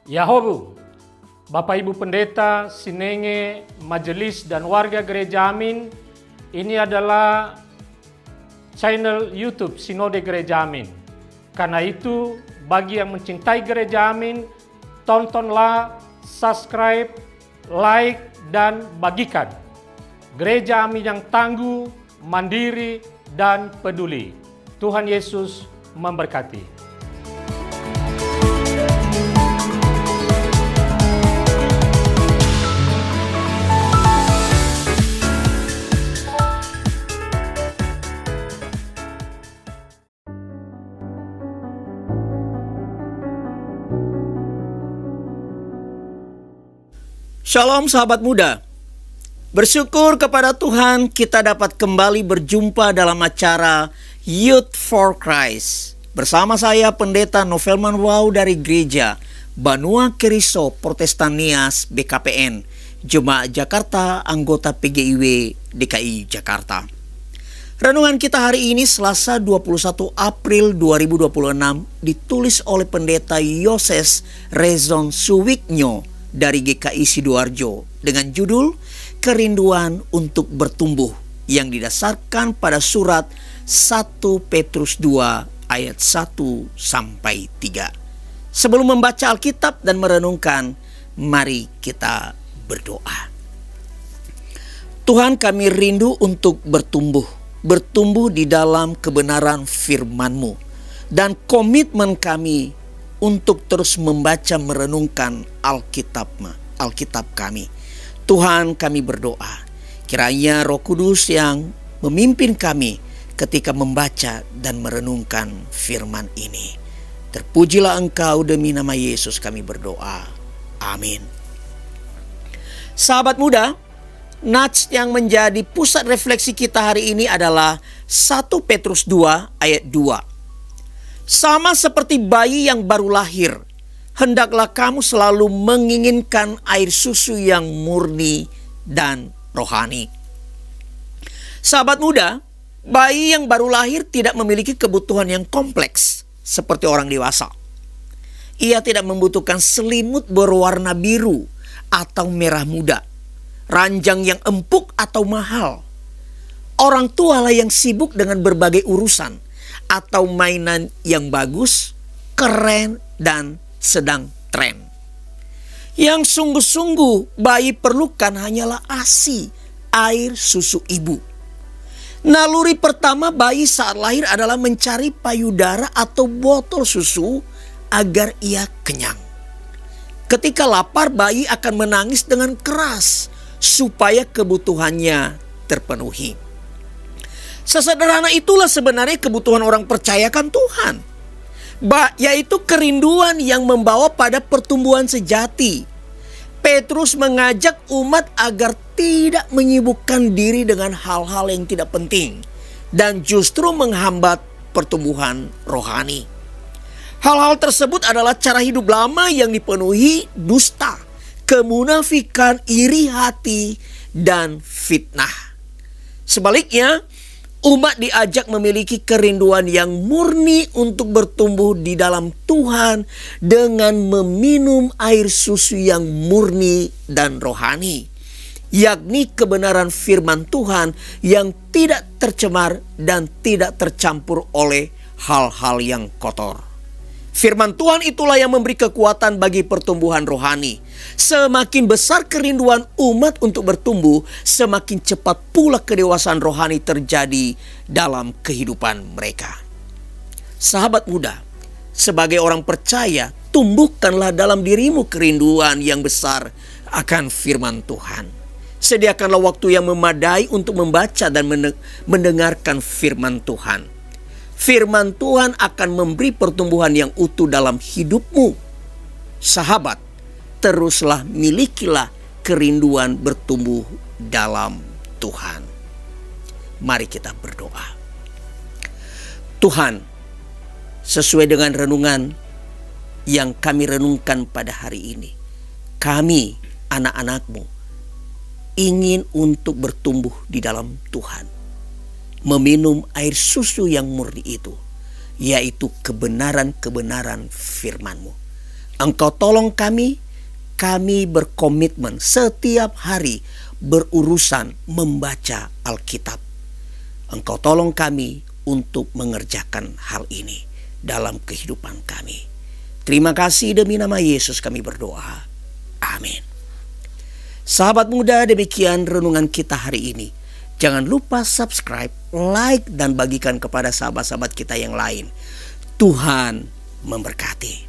Yahobu, Bapak Ibu Pendeta, Sinenge, Majelis dan warga Gereja Amin, ini adalah channel YouTube Sinode Gereja Amin. Karena itu, bagi yang mencintai Gereja Amin, tontonlah, subscribe, like, dan bagikan. Gereja Amin yang tangguh, mandiri, dan peduli. Tuhan Yesus memberkati. Shalom sahabat muda. Bersyukur kepada Tuhan kita dapat kembali berjumpa dalam acara Youth for Christ. Bersama saya Pendeta Novelman Wow dari Gereja Banua Keriso Protestan Nias BKPN, Jemaat Jakarta, anggota PGIW DKI Jakarta. Renungan kita hari ini Selasa 21 April 2026 ditulis oleh Pendeta Yoses Rezon Suwiknyo dari GKI Sidoarjo dengan judul Kerinduan untuk Bertumbuh yang didasarkan pada surat 1 Petrus 2 ayat 1 sampai 3. Sebelum membaca Alkitab dan merenungkan, mari kita berdoa. Tuhan, kami rindu untuk bertumbuh di dalam kebenaran firman-Mu, dan komitmen kami untuk terus membaca merenungkan Alkitab kami. Tuhan, kami berdoa kiranya Roh Kudus yang memimpin kami ketika membaca dan merenungkan firman ini. Terpujilah Engkau, demi nama Yesus kami berdoa. Amin. Sahabat muda, nats yang menjadi pusat refleksi kita hari ini adalah 1 Petrus 2 ayat 2. Sama seperti bayi yang baru lahir, hendaklah kamu selalu menginginkan air susu yang murni dan rohani. Sahabat muda, bayi yang baru lahir tidak memiliki kebutuhan yang kompleks seperti orang dewasa. Ia tidak membutuhkan selimut berwarna biru atau merah muda, ranjang yang empuk atau mahal. Orang tualah yang sibuk dengan berbagai urusan atau mainan yang bagus, keren, dan sedang tren. Yang sungguh-sungguh bayi perlukan hanyalah ASI, air susu ibu. Naluri pertama bayi saat lahir adalah mencari payudara atau botol susu agar ia kenyang. Ketika lapar, bayi akan menangis dengan keras supaya kebutuhannya terpenuhi. Sesederhana itulah sebenarnya kebutuhan orang percayakan Tuhan, yaitu kerinduan yang membawa pada pertumbuhan sejati. Petrus mengajak umat agar tidak menyibukkan diri dengan hal-hal yang tidak penting dan justru menghambat pertumbuhan rohani. Hal-hal tersebut adalah cara hidup lama yang dipenuhi dusta, kemunafikan, iri hati, dan fitnah. Sebaliknya, umat diajak memiliki kerinduan yang murni untuk bertumbuh di dalam Tuhan dengan meminum air susu yang murni dan rohani, yakni kebenaran firman Tuhan yang tidak tercemar dan tidak tercampur oleh hal-hal yang kotor. Firman Tuhan itulah yang memberi kekuatan bagi pertumbuhan rohani. Semakin besar kerinduan umat untuk bertumbuh, semakin cepat pula kedewasaan rohani terjadi dalam kehidupan mereka. Sahabat muda, sebagai orang percaya, tumbuhkanlah dalam dirimu kerinduan yang besar akan firman Tuhan. Sediakanlah waktu yang memadai untuk membaca dan mendengarkan firman Tuhan. Firman Tuhan akan memberi pertumbuhan yang utuh dalam hidupmu. Sahabat, teruslah milikilah kerinduan bertumbuh dalam Tuhan. Mari kita berdoa. Tuhan, sesuai dengan renungan yang kami renungkan pada hari ini, kami, anak-anak-Mu, ingin untuk bertumbuh di dalam Tuhan, meminum air susu yang murni itu, yaitu kebenaran-kebenaran firman-Mu. Engkau tolong kami berkomitmen setiap hari berurusan membaca Alkitab. Engkau tolong kami untuk mengerjakan hal ini dalam kehidupan kami. Terima kasih, demi nama Yesus kami berdoa. Amin. Sahabat muda, demikian renungan kita hari ini. Jangan lupa subscribe, like, dan bagikan kepada sahabat-sahabat kita yang lain. Tuhan memberkati.